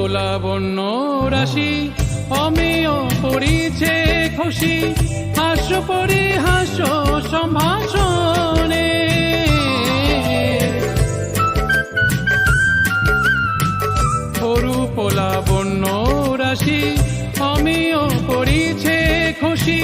লাবণ্য রাশি অমেয় পড়িছে খুশি হাস্য পরিহাস্য সম্ভাষণে অরূপ লাবণ্য রাশি অমেয় পড়িছে খুশি